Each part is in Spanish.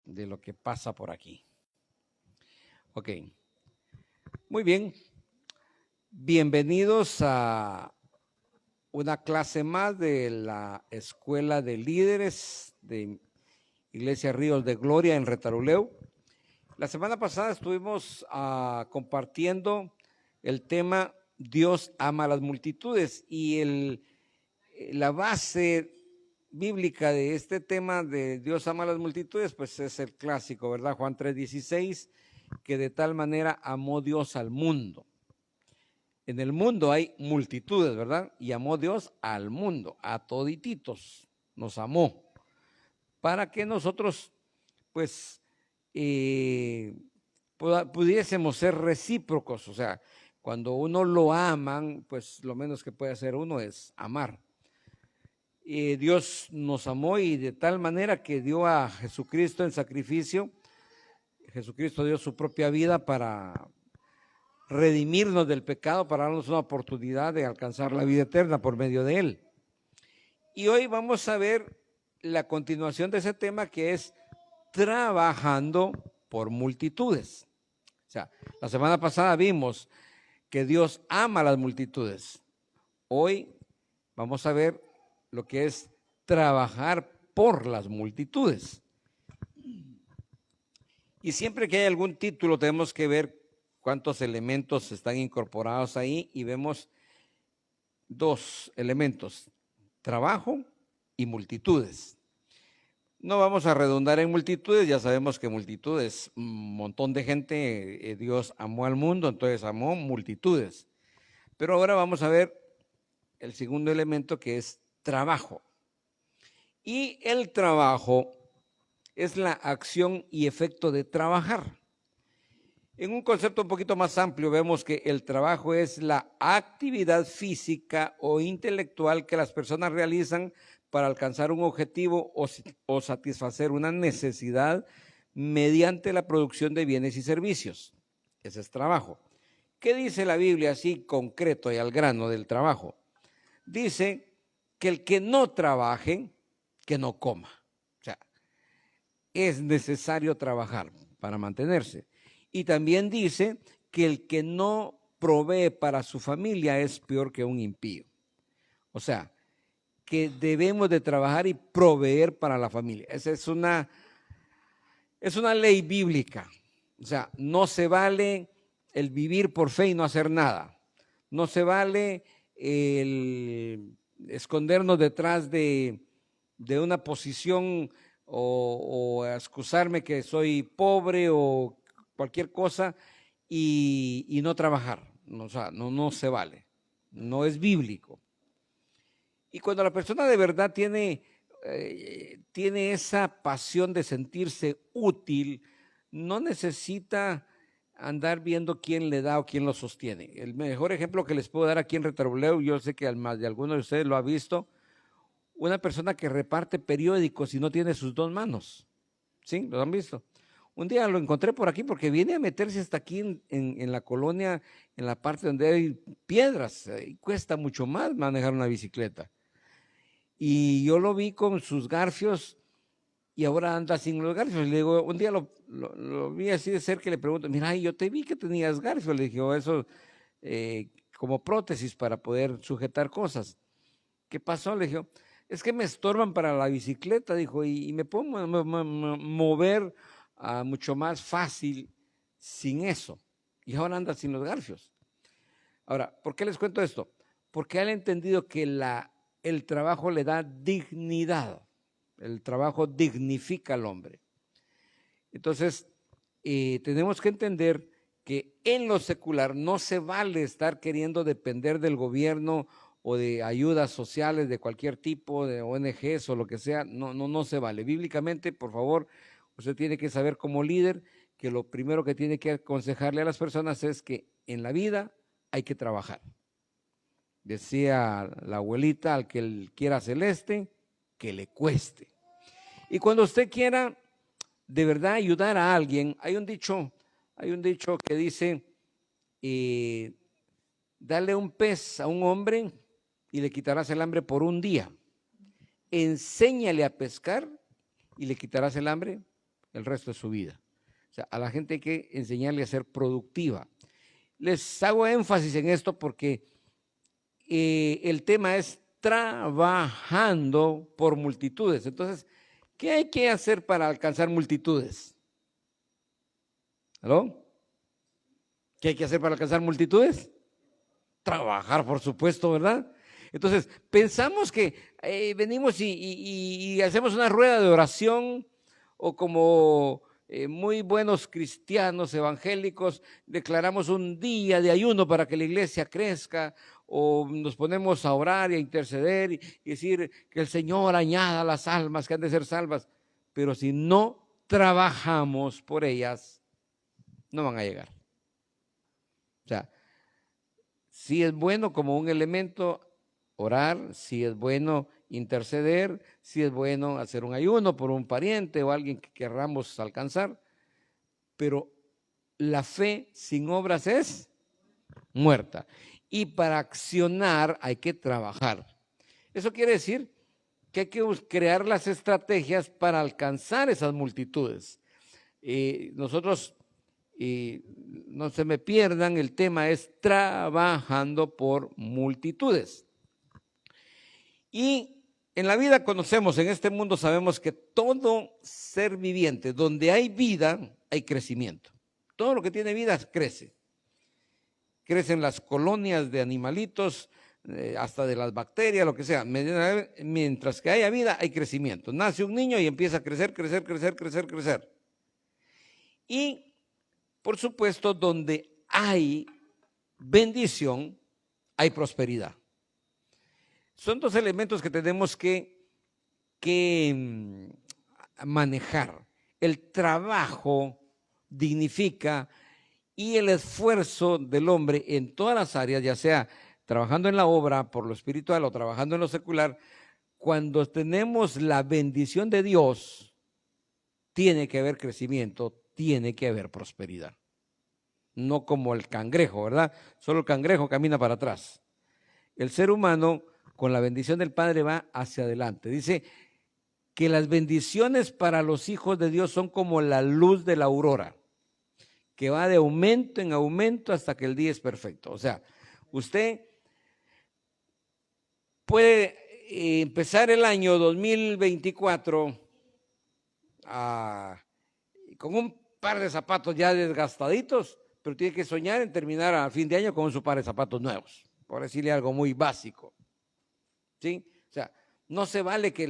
de lo que pasa por aquí. Ok, muy bien. Bienvenidos a una clase más de la Escuela de Líderes de Iglesia Ríos de Gloria en Retalhuleu. La semana pasada estuvimos compartiendo el tema Dios ama a las multitudes y la base bíblica de este tema de Dios ama a las multitudes, pues es el clásico, ¿verdad? Juan 3:16, que de tal manera amó Dios al mundo. En el mundo hay multitudes, ¿verdad? Y amó Dios al mundo, a todititos, nos amó, para que nosotros, pues, pudiésemos ser recíprocos. O sea, cuando uno lo aman, pues lo menos que puede hacer uno es amar. Dios nos amó y de tal manera que dio a Jesucristo en sacrificio. Jesucristo dio su propia vida para redimirnos del pecado, para darnos una oportunidad de alcanzar la vida eterna por medio de Él. Y hoy vamos a ver la continuación de ese tema, que es trabajando por multitudes. O sea, la semana pasada vimos que Dios ama a las multitudes. Hoy vamos a ver lo que es trabajar por las multitudes. Y siempre que hay algún título tenemos que ver cuántos elementos están incorporados ahí, y vemos dos elementos: trabajo y multitudes. No vamos a redundar en multitudes, ya sabemos que multitudes, un montón de gente, Dios amó al mundo, entonces amó multitudes. Pero ahora vamos a ver el segundo elemento, que es trabajo. Y el trabajo es la acción y efecto de trabajar. En un concepto un poquito más amplio, vemos que el trabajo es la actividad física o intelectual que las personas realizan para alcanzar un objetivo o satisfacer una necesidad mediante la producción de bienes y servicios. Ese es trabajo. ¿Qué dice la Biblia así concreto y al grano del trabajo? Dice que el que no trabaje, que no coma. O sea, es necesario trabajar para mantenerse. Y también dice que el que no provee para su familia es peor que un impío. O sea, que debemos de trabajar y proveer para la familia. Esa es una ley bíblica. O sea, no se vale el vivir por fe y no hacer nada. No se vale el escondernos detrás de una posición o excusarme que soy pobre o cualquier cosa y no trabajar. O sea, no se vale. No es bíblico. Y cuando la persona de verdad tiene esa pasión de sentirse útil, no necesita andar viendo quién le da o quién lo sostiene. El mejor ejemplo que les puedo dar aquí en Retalhuleu, yo sé que más de alguno de ustedes lo ha visto, una persona que reparte periódicos y no tiene sus dos manos. ¿Sí? ¿Lo han visto? Un día lo encontré por aquí porque viene a meterse hasta aquí en la colonia, en la parte donde hay piedras, y cuesta mucho más manejar una bicicleta. Y yo lo vi con sus garfios y ahora anda sin los garfios. Le digo, un día lo vi así de cerca y le pregunto, mira, yo te vi que tenías garfios. Le dije, eso como prótesis para poder sujetar cosas. ¿Qué pasó? Le dije, es que me estorban para la bicicleta, dijo, y me puedo mover mucho más fácil sin eso. Y ahora anda sin los garfios. Ahora, ¿por qué les cuento esto? Porque han entendido que el trabajo le da dignidad. El trabajo dignifica al hombre. Entonces, tenemos que entender que en lo secular no se vale estar queriendo depender del gobierno o de ayudas sociales de cualquier tipo, de ONGs o lo que sea. No se vale. Bíblicamente, por favor, usted tiene que saber como líder que lo primero que tiene que aconsejarle a las personas es que en la vida hay que trabajar. Decía la abuelita, al que quiera celeste, que le cueste. Y cuando usted quiera de verdad ayudar a alguien, hay un dicho que dice, dale un pez a un hombre y le quitarás el hambre por un día. Enséñale a pescar y le quitarás el hambre el resto de su vida. O sea, a la gente hay que enseñarle a ser productiva. Les hago énfasis en esto porque el tema es trabajando por multitudes. Entonces, ¿qué hay que hacer para alcanzar multitudes? ¿Aló? ¿Qué hay que hacer para alcanzar multitudes? Trabajar, por supuesto, ¿verdad? Entonces, pensamos que venimos y hacemos una rueda de oración o como muy buenos cristianos evangélicos, declaramos un día de ayuno para que la iglesia crezca, o nos ponemos a orar y a interceder y decir que el Señor añada las almas que han de ser salvas, pero si no trabajamos por ellas, no van a llegar. O sea, sí es bueno como un elemento orar, sí es bueno interceder, sí es bueno hacer un ayuno por un pariente o alguien que querramos alcanzar, pero la fe sin obras es muerta. Y para accionar hay que trabajar. Eso quiere decir que hay que crear las estrategias para alcanzar esas multitudes. Nosotros, no se me pierdan, el tema es trabajando por multitudes. Y en la vida conocemos, en este mundo sabemos que todo ser viviente, donde hay vida, hay crecimiento. Todo lo que tiene vida crece. Crecen las colonias de animalitos, hasta de las bacterias, lo que sea. Mientras que haya vida, hay crecimiento. Nace un niño y empieza a crecer, crecer, crecer, crecer, crecer. Y, por supuesto, donde hay bendición, hay prosperidad. Son dos elementos que tenemos que manejar. El trabajo dignifica y el esfuerzo del hombre en todas las áreas, ya sea trabajando en la obra por lo espiritual o trabajando en lo secular, cuando tenemos la bendición de Dios, tiene que haber crecimiento, tiene que haber prosperidad. No como el cangrejo, ¿verdad? Solo el cangrejo camina para atrás. El ser humano, con la bendición del Padre, va hacia adelante. Dice que las bendiciones para los hijos de Dios son como la luz de la aurora, que va de aumento en aumento hasta que el día es perfecto. O sea, usted puede empezar el año 2024 con un par de zapatos ya desgastaditos, pero tiene que soñar en terminar a fin de año con su par de zapatos nuevos, por decirle algo muy básico. ¿Sí? O sea, no se vale que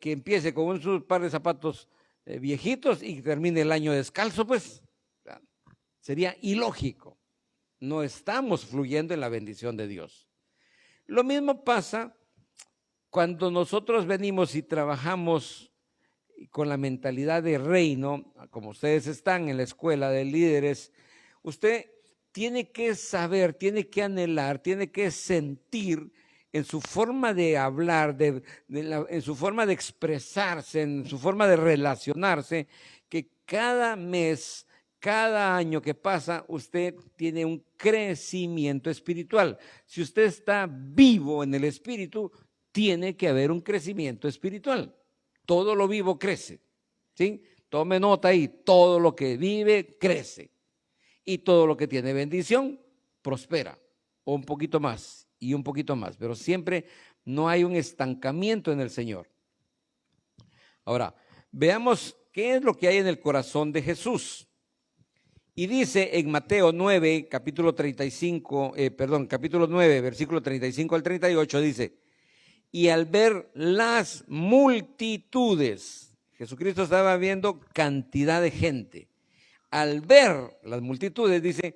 empiece con un par de zapatos viejitos y termine el año descalzo, pues. Sería ilógico. No estamos fluyendo en la bendición de Dios. Lo mismo pasa cuando nosotros venimos y trabajamos con la mentalidad de reino, como ustedes están en la escuela de líderes. Usted tiene que saber, tiene que anhelar, tiene que sentir en su forma de hablar, en su forma de expresarse, en su forma de relacionarse, que cada mes, cada año que pasa, usted tiene un crecimiento espiritual. Si usted está vivo en el espíritu, tiene que haber un crecimiento espiritual. Todo lo vivo crece, ¿sí? Tome nota ahí, todo lo que vive crece. Y todo lo que tiene bendición prospera, o un poquito más y un poquito más, pero siempre no hay un estancamiento en el Señor. Ahora, veamos qué es lo que hay en el corazón de Jesús. Y dice en Mateo 9, capítulo 9, versículo 35 al 38, dice: y al ver las multitudes, Jesucristo estaba viendo cantidad de gente. Al ver las multitudes, dice,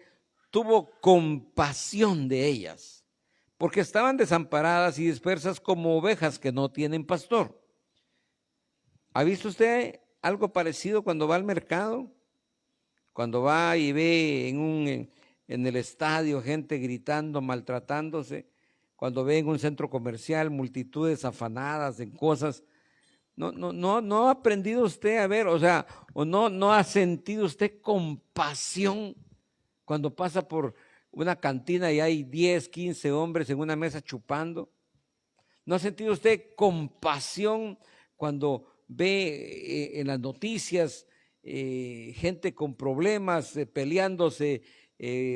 tuvo compasión de ellas, porque estaban desamparadas y dispersas como ovejas que no tienen pastor. ¿Ha visto usted algo parecido cuando va al mercado? Cuando va y ve en el estadio gente gritando, maltratándose, cuando ve en un centro comercial multitudes afanadas en cosas, no ha aprendido usted a ver, o sea, o no ha sentido usted compasión cuando pasa por una cantina y hay 10, 15 hombres en una mesa chupando. ¿No ha sentido usted compasión cuando ve en las noticias gente con problemas, peleándose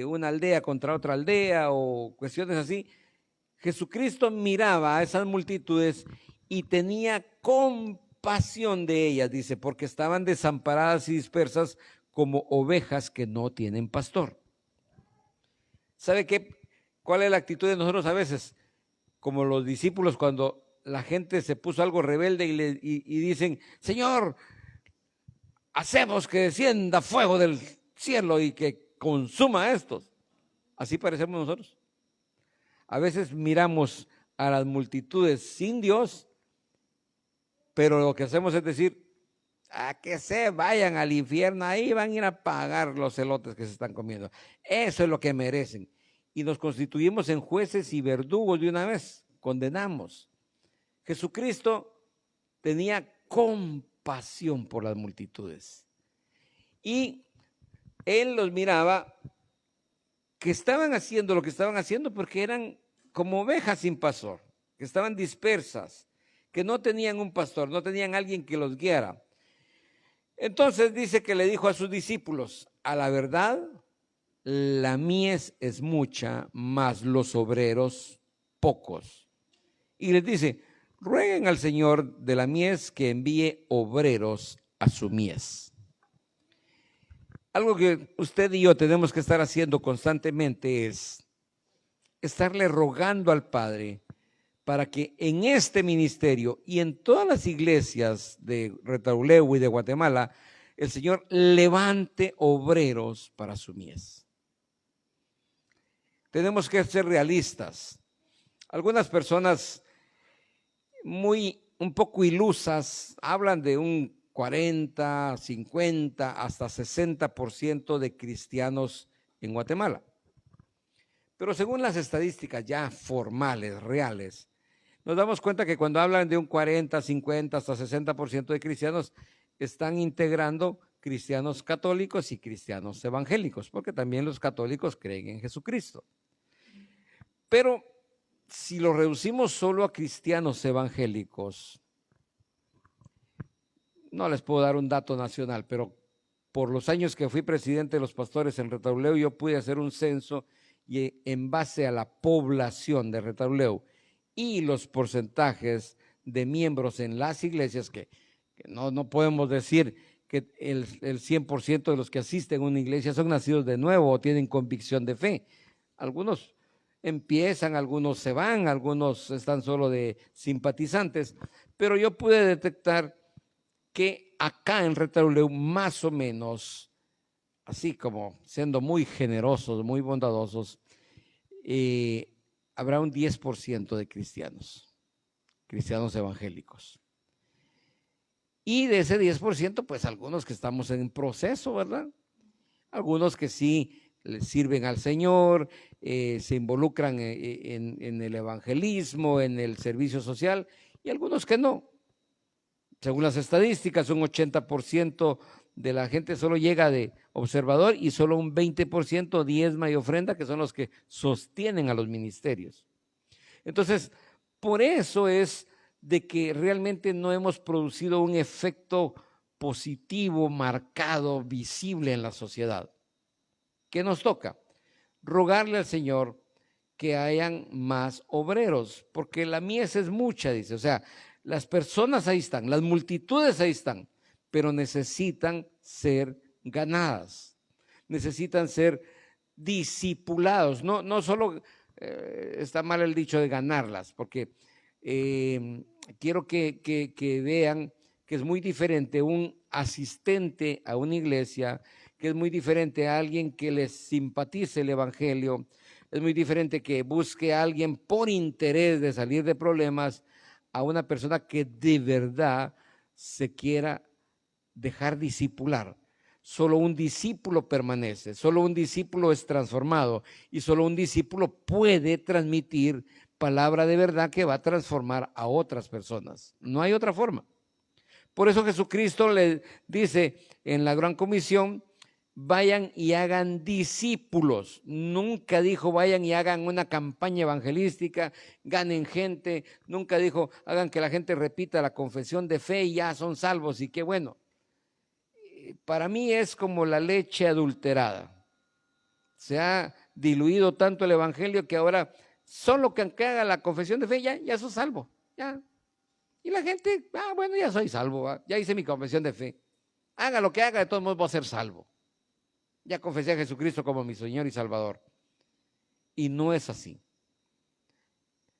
una aldea contra otra aldea o cuestiones así. Jesucristo miraba a esas multitudes y tenía compasión de ellas, dice, porque estaban desamparadas y dispersas como ovejas que no tienen pastor. ¿Sabe qué? ¿Cuál es la actitud de nosotros a veces? Como los discípulos cuando la gente se puso algo rebelde y dicen, Señor, hacemos que descienda fuego del cielo y que consuma a estos. Así parecemos nosotros. A veces miramos a las multitudes sin Dios, pero lo que hacemos es decir, a que se vayan al infierno, ahí van a ir a pagar los elotes que se están comiendo. Eso es lo que merecen. Y nos constituimos en jueces y verdugos de una vez, condenamos. Jesucristo tenía compasión por las multitudes. Y él los miraba que estaban haciendo lo que estaban haciendo porque eran como ovejas sin pastor, que estaban dispersas, que no tenían un pastor, no tenían alguien que los guiara. Entonces dice que le dijo a sus discípulos, a la verdad, la mies es mucha, mas los obreros pocos. Y les dice, rueguen al Señor de la mies que envíe obreros a su mies. Algo que usted y yo tenemos que estar haciendo constantemente es estarle rogando al Padre para que en este ministerio y en todas las iglesias de Retaluleu y de Guatemala, el Señor levante obreros para su mies. Tenemos que ser realistas. Algunas personas un poco ilusas hablan de un 40, 50, hasta 60% de cristianos en Guatemala. Pero según las estadísticas ya formales, reales, nos damos cuenta que cuando hablan de un 40, 50, hasta 60% de cristianos, están integrando cristianos católicos y cristianos evangélicos, porque también los católicos creen en Jesucristo. Pero si lo reducimos solo a cristianos evangélicos, no les puedo dar un dato nacional, pero por los años que fui presidente de los pastores en Retaluleu, yo pude hacer un censo y en base a la población de Retaluleu y los porcentajes de miembros en las iglesias, que no podemos decir que el 100% de los que asisten a una iglesia son nacidos de nuevo o tienen convicción de fe. Algunos empiezan, algunos se van, algunos están solo de simpatizantes, pero yo pude detectar que acá en Retaluleu más o menos, así como siendo muy generosos, muy bondadosos, habrá un 10% de cristianos evangélicos. Y de ese 10%, pues algunos que estamos en proceso, ¿verdad? Algunos que sí le sirven al Señor, se involucran en el evangelismo, en el servicio social, y algunos que no. Según las estadísticas, un 80% de la gente solo llega de observador y solo un 20% diezma y ofrenda, que son los que sostienen a los ministerios. Entonces, por eso es de que realmente no hemos producido un efecto positivo, marcado, visible en la sociedad. ¿Qué nos toca? Rogarle al Señor que hayan más obreros, porque la mies es mucha, dice, o sea, las personas ahí están, las multitudes ahí están, pero necesitan ser ganadas, necesitan ser discipulados, no solo está mal el dicho de ganarlas, porque quiero que vean que es muy diferente un asistente a una iglesia, que es muy diferente a alguien que les simpatice el evangelio, es muy diferente que busque a alguien por interés de salir de problemas, a una persona que de verdad se quiera dejar discipular. Solo un discípulo permanece, solo un discípulo es transformado y solo un discípulo puede transmitir palabra de verdad que va a transformar a otras personas. No hay otra forma. Por eso Jesucristo le dice en la Gran Comisión, vayan y hagan discípulos. Nunca dijo vayan y hagan una campaña evangelística, ganen gente. Nunca dijo hagan que la gente repita la confesión de fe y ya son salvos y qué bueno. Para mí es como la leche adulterada. Se ha diluido tanto el evangelio que ahora solo que haga la confesión de fe ya soy salvo. Ya. Y la gente, bueno, ya soy salvo, ya hice mi confesión de fe. Haga lo que haga, de todos modos voy a ser salvo. Ya confesé a Jesucristo como mi Señor y Salvador. Y no es así.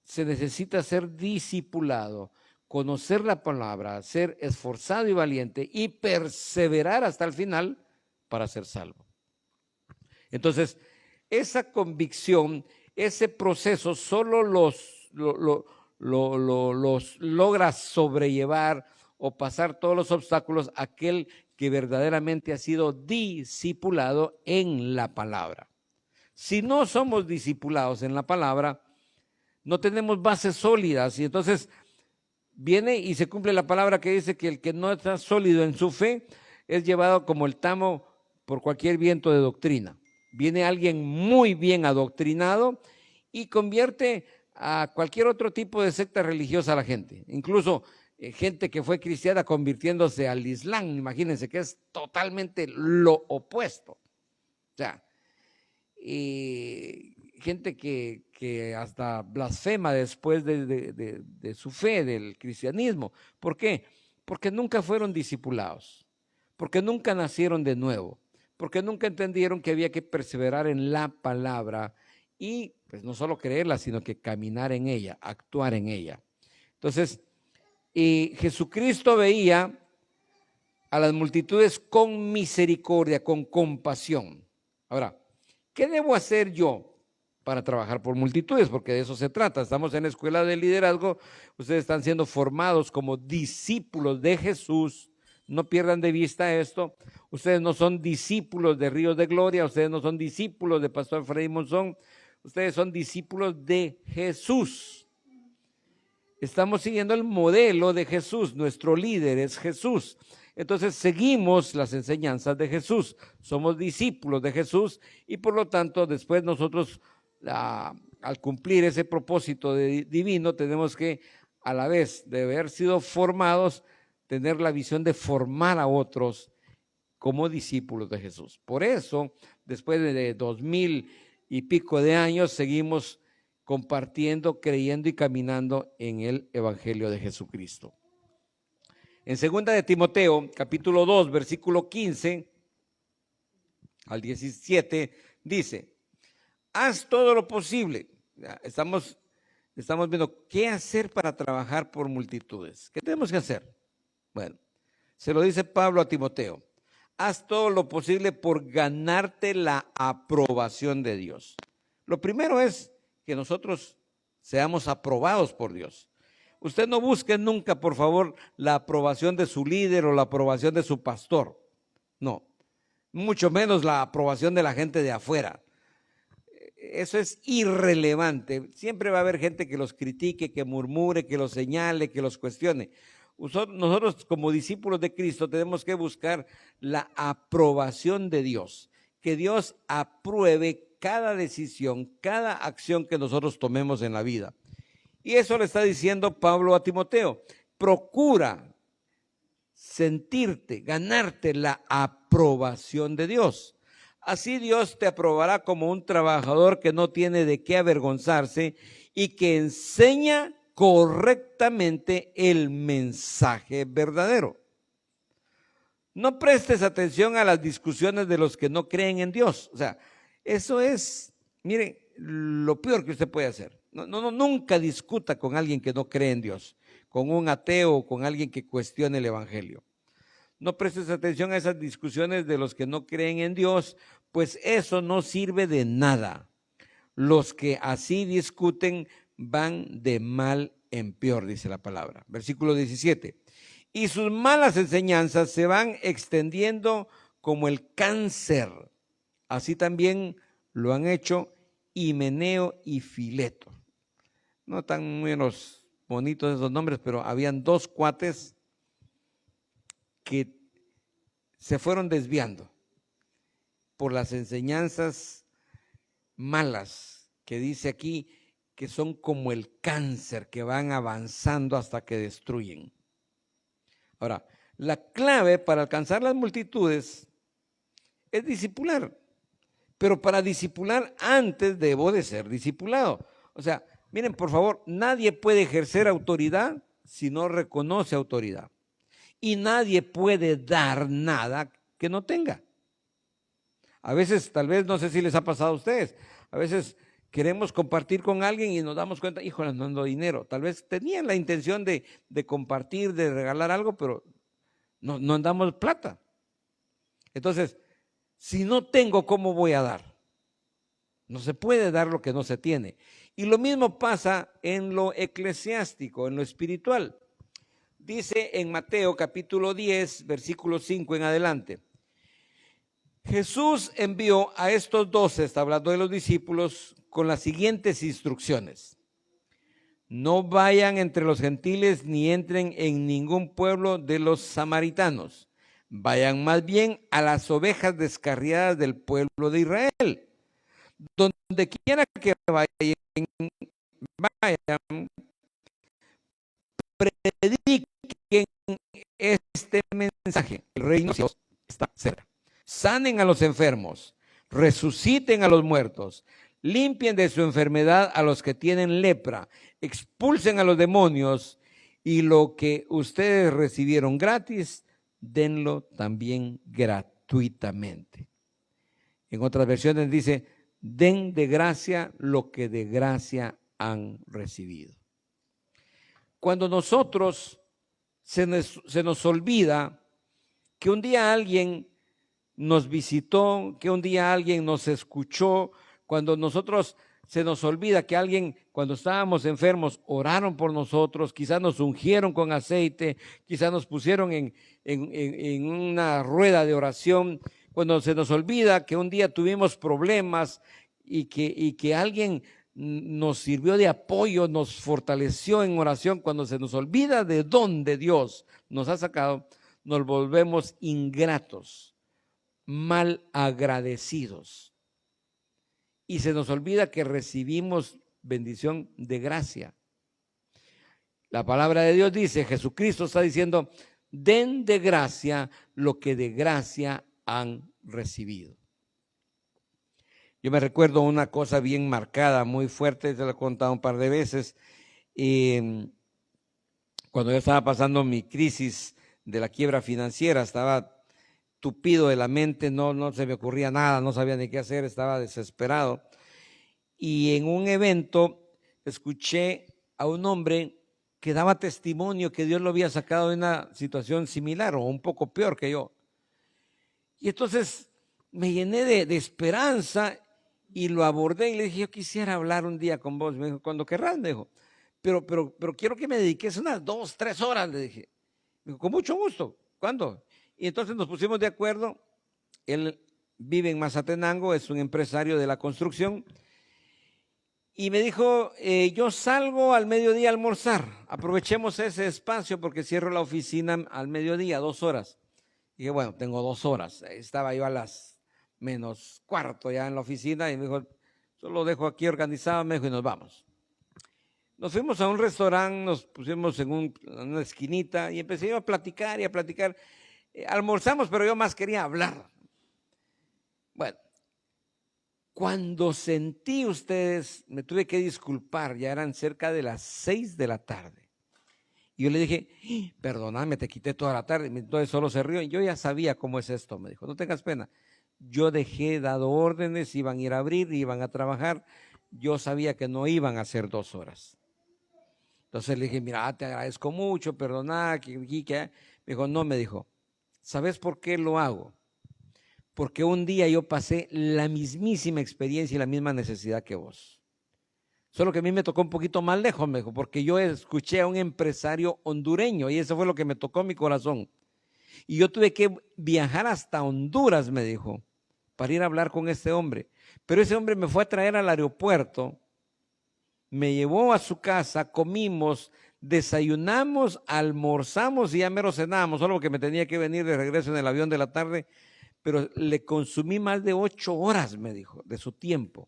Se necesita ser discipulado, conocer la palabra, ser esforzado y valiente y perseverar hasta el final para ser salvo. Entonces, esa convicción, ese proceso solo los logra sobrellevar o pasar todos los obstáculos aquel que verdaderamente ha sido discipulado en la palabra. Si no somos discipulados en la palabra, no tenemos bases sólidas y entonces viene y se cumple la palabra que dice que el que no está sólido en su fe es llevado como el tamo por cualquier viento de doctrina. Viene alguien muy bien adoctrinado y convierte a cualquier otro tipo de secta religiosa a la gente, incluso gente que fue cristiana convirtiéndose al Islam. Imagínense que es totalmente lo opuesto. O sea, gente que hasta blasfema después de su fe, del cristianismo. ¿Por qué? Porque nunca fueron discipulados, porque nunca nacieron de nuevo, porque nunca entendieron que había que perseverar en la palabra y pues no solo creerla, sino que caminar en ella, actuar en ella. Entonces, Jesucristo veía a las multitudes con misericordia, con compasión. Ahora, ¿qué debo hacer yo para trabajar por multitudes? Porque de eso se trata. Estamos en la escuela de liderazgo, ustedes están siendo formados como discípulos de Jesús. No pierdan de vista esto. Ustedes no son discípulos de Ríos de Gloria, ustedes no son discípulos de Pastor Freddy Monzón, ustedes son discípulos de Jesús. Estamos siguiendo el modelo de Jesús, nuestro líder es Jesús. Entonces seguimos las enseñanzas de Jesús, somos discípulos de Jesús y por lo tanto después nosotros al cumplir ese propósito divino tenemos que a la vez de haber sido formados, tener la visión de formar a otros como discípulos de Jesús. Por eso, después de 2000 y pico de años, seguimos compartiendo, creyendo y caminando en el Evangelio de Jesucristo. En 2 de Timoteo, capítulo 2, versículo 15 al 17, dice, haz todo lo posible. Estamos viendo qué hacer para trabajar por multitudes. ¿Qué tenemos que hacer? Bueno, se lo dice Pablo a Timoteo. Haz todo lo posible por ganarte la aprobación de Dios. Lo primero es que nosotros seamos aprobados por Dios. Usted no busque nunca, por favor, la aprobación de su líder o la aprobación de su pastor. No, mucho menos la aprobación de la gente de afuera. Eso es irrelevante. Siempre va a haber gente que los critique, que murmure, que los señale, que los cuestione. Nosotros como discípulos de Cristo tenemos que buscar la aprobación de Dios, que Dios apruebe cada decisión, cada acción que nosotros tomemos en la vida. Y eso le está diciendo Pablo a Timoteo. Procura sentirte, ganarte la aprobación de Dios. Así Dios te aprobará como un trabajador que no tiene de qué avergonzarse y que enseña correctamente el mensaje verdadero. No prestes atención a las discusiones de los que no creen en Dios. O sea, eso es, mire, lo peor que usted puede hacer. Nunca discuta con alguien que no cree en Dios, con un ateo o con alguien que cuestione el evangelio. No prestes atención a esas discusiones de los que no creen en Dios, pues eso no sirve de nada. Los que así discuten van de mal en peor, dice la palabra. Versículo 17. Y sus malas enseñanzas se van extendiendo como el cáncer. Así también lo han hecho Himeneo y Fileto. No tan menos bonitos esos nombres, pero habían dos cuates que se fueron desviando. por las enseñanzas malas que dice aquí, que son como el cáncer que van avanzando hasta que destruyen. Ahora, la clave para alcanzar las multitudes es discipular, pero para discipular antes debo de ser discipulado. O sea, miren, por favor, nadie puede ejercer autoridad si no reconoce autoridad. Y nadie puede dar nada que no tenga. A veces, tal vez, no sé si les ha pasado a ustedes, a veces queremos compartir con alguien y nos damos cuenta, híjole, no ando dinero. Tal vez tenían la intención de compartir, de regalar algo, pero no andamos plata. Entonces, si no tengo, ¿cómo voy a dar? No se puede dar lo que no se tiene. Y lo mismo pasa en lo eclesiástico, en lo espiritual. Dice en Mateo capítulo 10, versículo 5 en adelante. Jesús envió a estos 12, está hablando de los discípulos, con las siguientes instrucciones. No vayan entre los gentiles ni entren en ningún pueblo de los samaritanos. Vayan más bien a las ovejas descarriadas del pueblo de Israel. Donde quiera que vayan, prediquen este mensaje. El reino de Dios está cerca. Sanen a los enfermos, resuciten a los muertos, limpien de su enfermedad a los que tienen lepra, expulsen a los demonios y lo que ustedes recibieron gratis, denlo también gratuitamente. En otras versiones dice, den de gracia lo que de gracia han recibido. Cuando nosotros se nos olvida que un día alguien nos visitó, que un día alguien nos escuchó, cuando se nos olvida que alguien, cuando estábamos enfermos, oraron por nosotros, quizás nos ungieron con aceite, quizás nos pusieron en una rueda de oración, cuando se nos olvida que un día tuvimos problemas y que alguien nos sirvió de apoyo, nos fortaleció en oración, cuando se nos olvida de dónde Dios nos ha sacado, nos volvemos ingratos, mal agradecidos. Y se nos olvida que recibimos bendición de gracia. La palabra de Dios dice, Jesucristo está diciendo, den de gracia lo que de gracia han recibido. Yo me recuerdo una cosa bien marcada, muy fuerte, te lo he contado un par de veces, cuando yo estaba pasando mi crisis de la quiebra financiera, estaba tupido de la mente, no se me ocurría nada, no sabía ni qué hacer, estaba desesperado. Y en un evento escuché a un hombre que daba testimonio que Dios lo había sacado de una situación similar o un poco peor que yo. Y entonces me llené de esperanza y lo abordé y le dije, yo quisiera hablar un día con vos. Me dijo, cuando querrás, me dijo, pero quiero que me dediques unas 2, 3 horas, le dije. Me dijo, con mucho gusto, ¿cuándo? Y entonces nos pusimos de acuerdo. Él vive en Mazatenango, es un empresario de la construcción. Y me dijo, yo salgo al mediodía a almorzar, aprovechemos ese espacio porque cierro la oficina al mediodía, 2 horas. Y dije, bueno, tengo 2 horas. Estaba yo a las -15 ya en la oficina y me dijo, solo dejo aquí organizado, me dijo, y nos vamos. Nos fuimos a un restaurante, nos pusimos en una esquinita y empecé yo a platicar y a platicar. Almorzamos, pero yo más quería hablar. Bueno, cuando sentí ustedes, me tuve que disculpar, ya eran cerca de las 6 de la tarde. Y yo le dije, perdóname, te quité toda la tarde. Entonces solo se rió y yo ya sabía cómo es esto, me dijo, no tengas pena. Yo dejé dado órdenes, iban a ir a abrir, iban a trabajar. Yo sabía que no iban a hacer 2 horas. Entonces le dije, mira, te agradezco mucho, perdona, que. Me dijo, no, me dijo, ¿sabes por qué lo hago? Porque un día yo pasé la mismísima experiencia y la misma necesidad que vos. Solo que a mí me tocó un poquito más lejos, me dijo, porque yo escuché a un empresario hondureño y eso fue lo que me tocó mi corazón. Y yo tuve que viajar hasta Honduras, me dijo, para ir a hablar con este hombre. Pero ese hombre me fue a traer al aeropuerto, me llevó a su casa, comimos, desayunamos, almorzamos y ya mero cenábamos, solo que me tenía que venir de regreso en el avión de la tarde. pero le consumí más de 8 horas, me dijo, de su tiempo.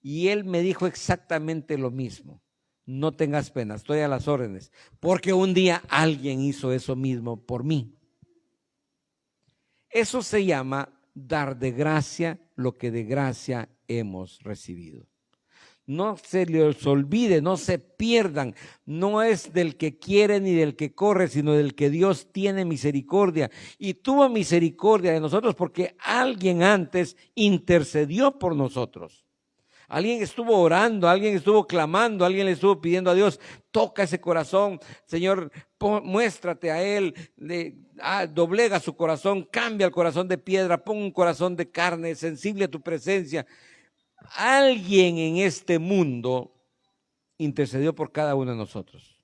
Y él me dijo exactamente lo mismo. No tengas pena, estoy a las órdenes, porque un día alguien hizo eso mismo por mí. Eso se llama dar de gracia lo que de gracia hemos recibido. No se les olvide, no se pierdan, no es del que quiere ni del que corre, sino del que Dios tiene misericordia. Y tuvo misericordia de nosotros porque alguien antes intercedió por nosotros. Alguien estuvo orando, alguien estuvo clamando, alguien le estuvo pidiendo a Dios, toca ese corazón, Señor, muéstrate a él, doblega su corazón, cambia el corazón de piedra, pon un corazón de carne, sensible a tu presencia. Alguien en este mundo intercedió por cada uno de nosotros.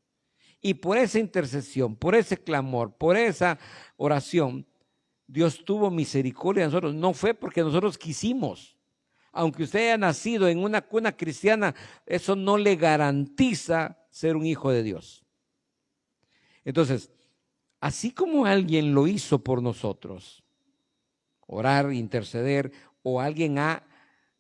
Y por esa intercesión, por ese clamor, por esa oración, Dios tuvo misericordia de nosotros. No fue porque nosotros quisimos. Aunque usted haya nacido en una cuna cristiana, eso no le garantiza ser un hijo de Dios. Entonces, así como alguien lo hizo por nosotros, orar, interceder, o alguien ha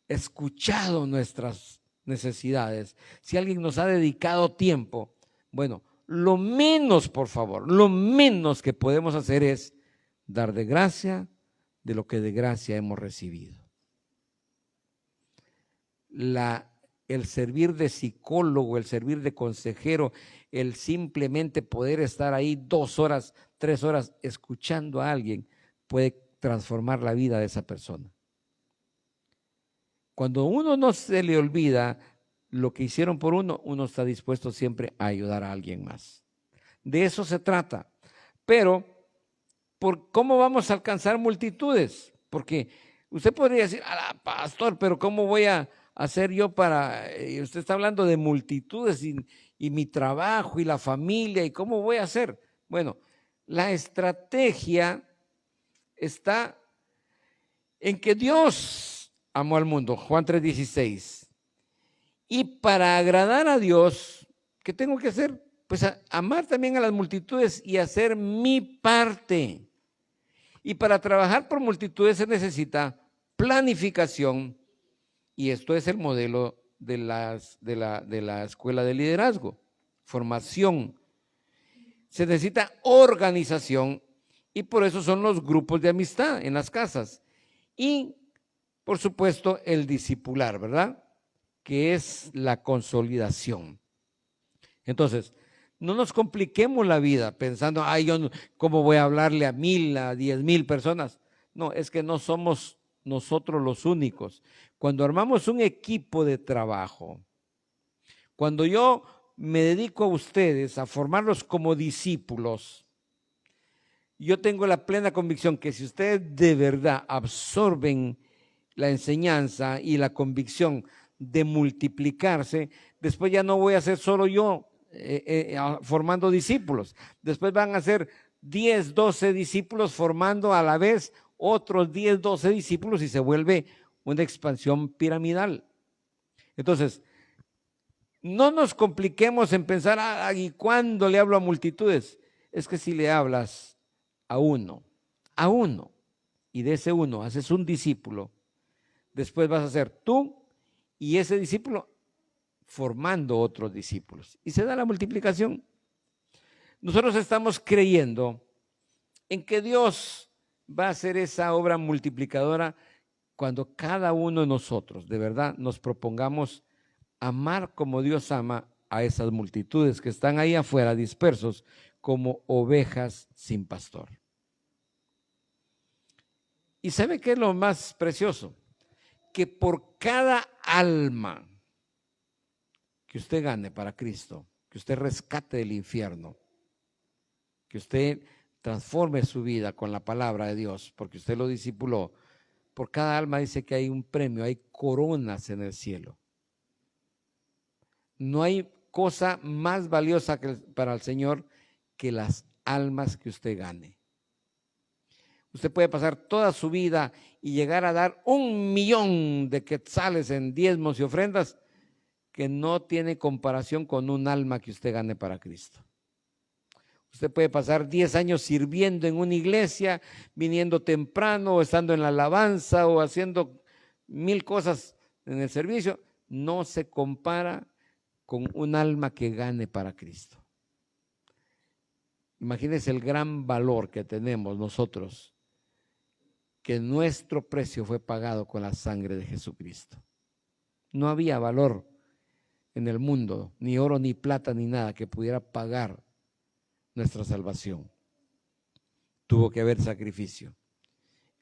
escuchado nuestras necesidades, si alguien nos ha dedicado tiempo, bueno, lo menos, por favor, lo menos que podemos hacer es dar de gracia de lo que de gracia hemos recibido. El servir de psicólogo, el servir de consejero, el simplemente poder estar ahí 2 horas, 3 horas escuchando a alguien puede transformar la vida de esa persona. Cuando uno no se le olvida lo que hicieron por uno, uno está dispuesto siempre a ayudar a alguien más. De eso se trata. Pero, ¿cómo vamos a alcanzar multitudes? Porque usted podría decir, pastor, pero ¿cómo voy a hacer yo para, usted está hablando de multitudes y mi trabajo y la familia, ¿y cómo voy a hacer? Bueno, la estrategia está en que Dios amó al mundo, Juan 3:16, y para agradar a Dios, ¿qué tengo que hacer? Pues amar también a las multitudes y hacer mi parte. Y para trabajar por multitudes se necesita planificación. Y esto es el modelo de la escuela de liderazgo, formación. Se necesita organización y por eso son los grupos de amistad en las casas. Y, por supuesto, el discipular, ¿verdad? Que es la consolidación. Entonces, no nos compliquemos la vida pensando, yo ¿cómo voy a hablarle a 1,000, a 10,000 personas? No, es que no somos nosotros los únicos. Cuando armamos un equipo de trabajo, cuando yo me dedico a ustedes a formarlos como discípulos, yo tengo la plena convicción que si ustedes de verdad absorben la enseñanza y la convicción de multiplicarse, después ya no voy a ser solo yo formando discípulos. Después van a ser 10, 12 discípulos formando a la vez otros 10, 12 discípulos y se vuelve una expansión piramidal. Entonces, no nos compliquemos en pensar, ¿y cuándo le hablo a multitudes? Es que si le hablas a uno, y de ese uno haces un discípulo, después vas a ser tú y ese discípulo formando otros discípulos. Y se da la multiplicación. Nosotros estamos creyendo en que Dios va a hacer esa obra multiplicadora cuando cada uno de nosotros de verdad nos propongamos amar como Dios ama a esas multitudes que están ahí afuera dispersos como ovejas sin pastor. ¿Y sabe qué es lo más precioso? Que por cada alma que usted gane para Cristo, que usted rescate del infierno, que usted transforme su vida con la palabra de Dios, porque usted lo discipuló, por cada alma dice que hay un premio, hay coronas en el cielo. No hay cosa más valiosa para el Señor que las almas que usted gane. Usted puede pasar toda su vida y llegar a dar 1,000,000 de quetzales en diezmos y ofrendas que no tiene comparación con un alma que usted gane para Cristo. Usted puede pasar 10 años sirviendo en una iglesia, viniendo temprano, o estando en la alabanza, o haciendo 1000 cosas en el servicio. No se compara con un alma que gane para Cristo. Imagínense el gran valor que tenemos nosotros, que nuestro precio fue pagado con la sangre de Jesucristo. No había valor en el mundo, ni oro, ni plata, ni nada que pudiera pagar nuestra salvación. Tuvo que haber sacrificio,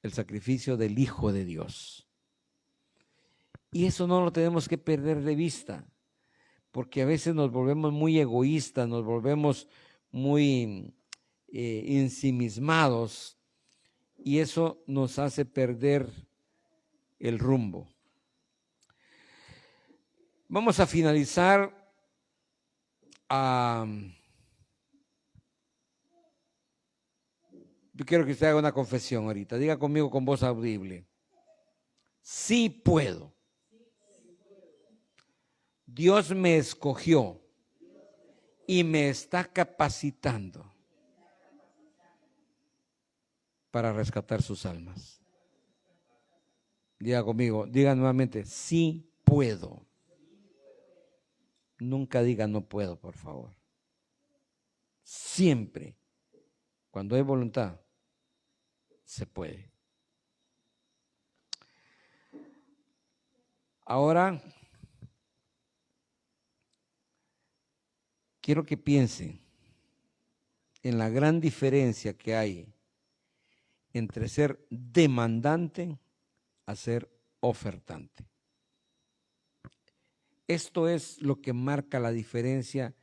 el sacrificio del Hijo de Dios. Y eso no lo tenemos que perder de vista, porque a veces nos volvemos muy egoístas, nos volvemos muy ensimismados, y eso nos hace perder el rumbo. Vamos a finalizar yo quiero que usted haga una confesión ahorita. Diga conmigo con voz audible. Sí puedo. Dios me escogió y me está capacitando para rescatar sus almas. Diga conmigo, diga nuevamente, sí puedo. Nunca diga no puedo, por favor. Siempre, cuando hay voluntad, se puede. Ahora, quiero que piensen en la gran diferencia que hay entre ser demandante a ser ofertante. Esto es lo que marca la diferencia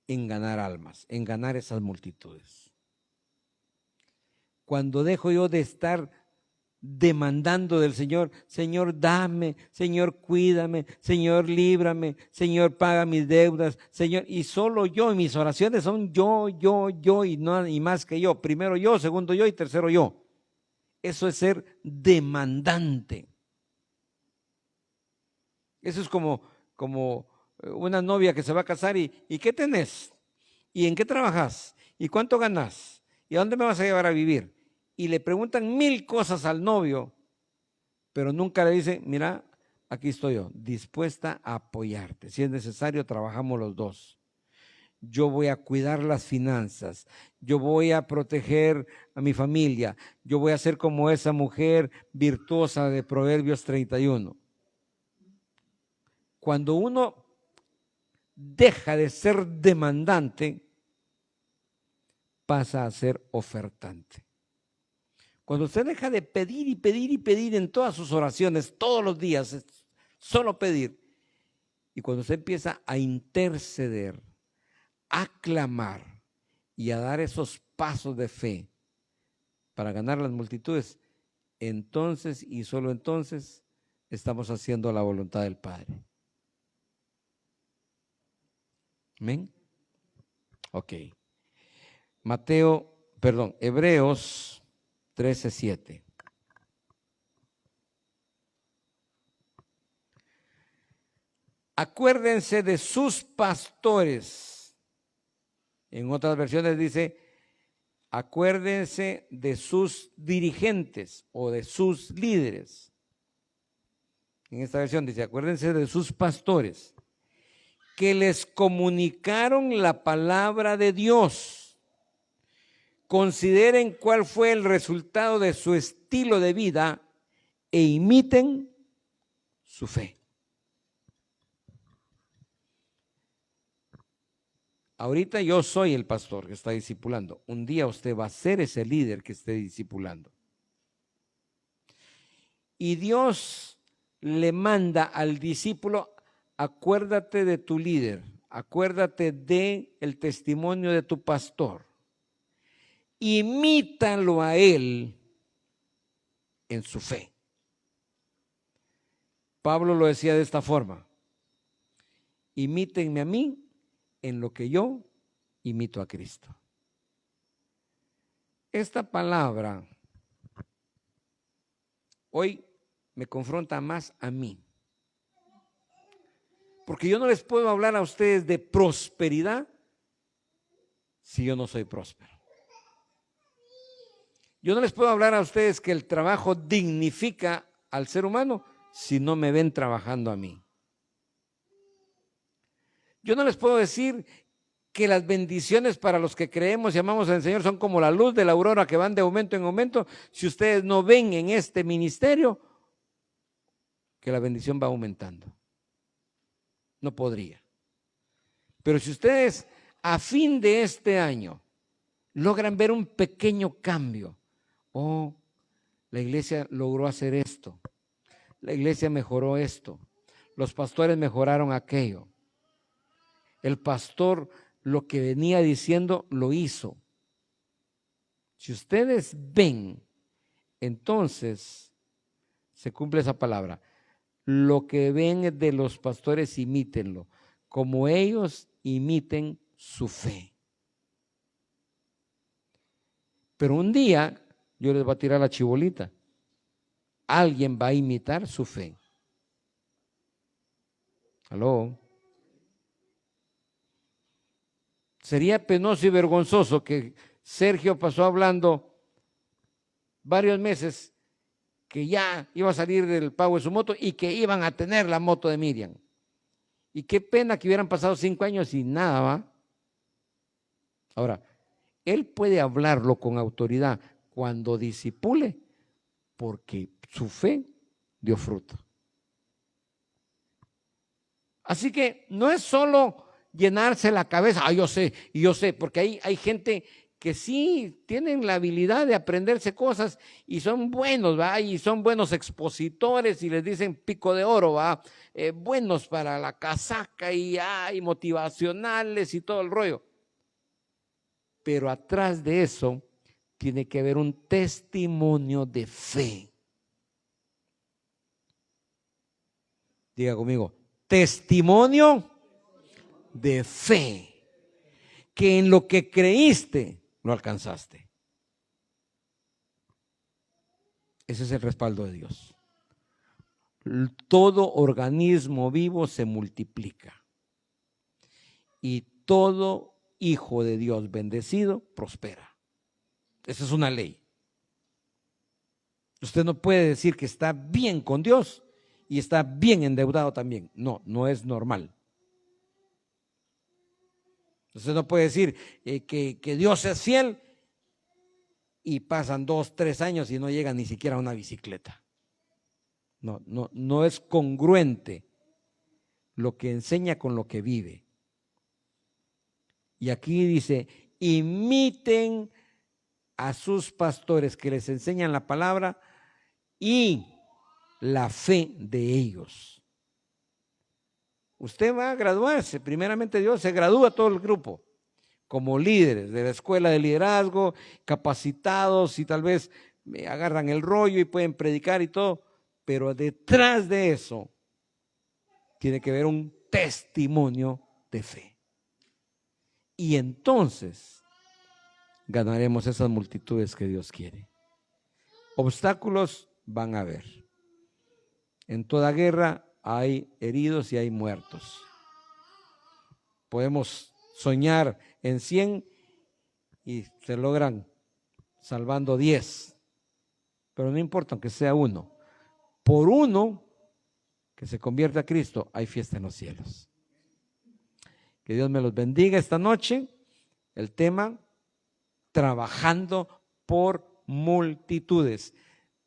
en ganar almas, en ganar esas multitudes. Cuando dejo yo de estar demandando del Señor, Señor, dame, Señor, cuídame, Señor, líbrame, Señor, paga mis deudas, Señor, y solo yo, y mis oraciones son yo, y no, y más que yo, primero yo, segundo yo y tercero yo. Eso es ser demandante. Eso es como una novia que se va a casar y ¿qué tenés? ¿Y en qué trabajas? ¿Y cuánto ganas? ¿Y a dónde me vas a llevar a vivir? Y le preguntan 1000 cosas al novio, pero nunca le dicen, mira, aquí estoy yo, dispuesta a apoyarte. Si es necesario, trabajamos los dos. Yo voy a cuidar las finanzas, yo voy a proteger a mi familia, yo voy a ser como esa mujer virtuosa de Proverbios 31. Cuando uno deja de ser demandante, pasa a ser ofertante. Cuando usted deja de pedir y pedir y pedir en todas sus oraciones, todos los días, solo pedir, y cuando usted empieza a interceder, a clamar y a dar esos pasos de fe para ganar las multitudes, entonces y solo entonces estamos haciendo la voluntad del Padre. ¿Amén? Ok. Hebreos 13:7. Acuérdense de sus pastores. En otras versiones dice, acuérdense de sus dirigentes o de sus líderes. En esta versión dice, acuérdense de sus pastores, que les comunicaron la palabra de Dios. Consideren cuál fue el resultado de su estilo de vida e imiten su fe. Ahorita yo soy el pastor que está discipulando. Un día usted va a ser ese líder que esté discipulando. Y Dios le manda al discípulo, acuérdate de tu líder, acuérdate de el testimonio de tu pastor. Imítalo a él en su fe. Pablo lo decía de esta forma: imítenme a mí en lo que yo imito a Cristo. Esta palabra hoy me confronta más a mí, porque yo no les puedo hablar a ustedes de prosperidad si yo no soy próspero. Yo no les puedo hablar a ustedes que el trabajo dignifica al ser humano si no me ven trabajando a mí. Yo no les puedo decir que las bendiciones para los que creemos y amamos al Señor son como la luz de la aurora que van de aumento en aumento, si ustedes no ven en este ministerio que la bendición va aumentando. No podría. Pero si ustedes a fin de este año logran ver un pequeño cambio, la iglesia logró hacer esto, la iglesia mejoró esto, los pastores mejoraron aquello, el pastor lo que venía diciendo lo hizo. Si ustedes ven, entonces se cumple esa palabra. Lo que ven de los pastores, imítenlo, como ellos imiten su fe. Pero un día yo les voy a tirar la chibolita. Alguien va a imitar su fe. ¿Aló? Sería penoso y vergonzoso que Sergio pasó hablando varios meses que ya iba a salir del pago de su moto y que iban a tener la moto de Miriam. Y qué pena que hubieran pasado 5 años y nada, ¿va? Ahora, él puede hablarlo con autoridad cuando disipule, porque su fe dio fruto. Así que no es solo llenarse la cabeza, yo sé, porque hay gente que sí tienen la habilidad de aprenderse cosas y son buenos, ¿va? Y son buenos expositores y les dicen pico de oro, ¿va? Buenos para la casaca y motivacionales y todo el rollo. Pero atrás de eso tiene que haber un testimonio de fe. Diga conmigo, testimonio de fe, que en lo que creíste lo alcanzaste. Ese es el respaldo de Dios. Todo organismo vivo se multiplica y todo hijo de Dios bendecido prospera. Esa es una ley. Usted no puede decir que está bien con Dios y está bien endeudado también. No, no es normal. Usted no puede decir que Dios es fiel y pasan 2, 3 años y no llega ni siquiera a una bicicleta. No es congruente lo que enseña con lo que vive. Y aquí dice, imiten a sus pastores que les enseñan la palabra y la fe de ellos. Usted va a graduarse, primeramente Dios, se gradúa todo el grupo como líderes de la escuela de liderazgo, capacitados y tal vez agarran el rollo y pueden predicar y todo, pero detrás de eso tiene que haber un testimonio de fe. Y entonces ganaremos esas multitudes que Dios quiere. Obstáculos van a haber. En toda guerra hay heridos y hay muertos. Podemos soñar en 100 y se logran salvando 10. Pero no importa, aunque sea uno. Por uno que se convierte a Cristo, hay fiesta en los cielos. Que Dios me los bendiga esta noche. El tema, trabajando por multitudes.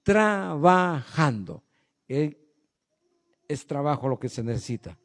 Trabajando. Es trabajo lo que se necesita.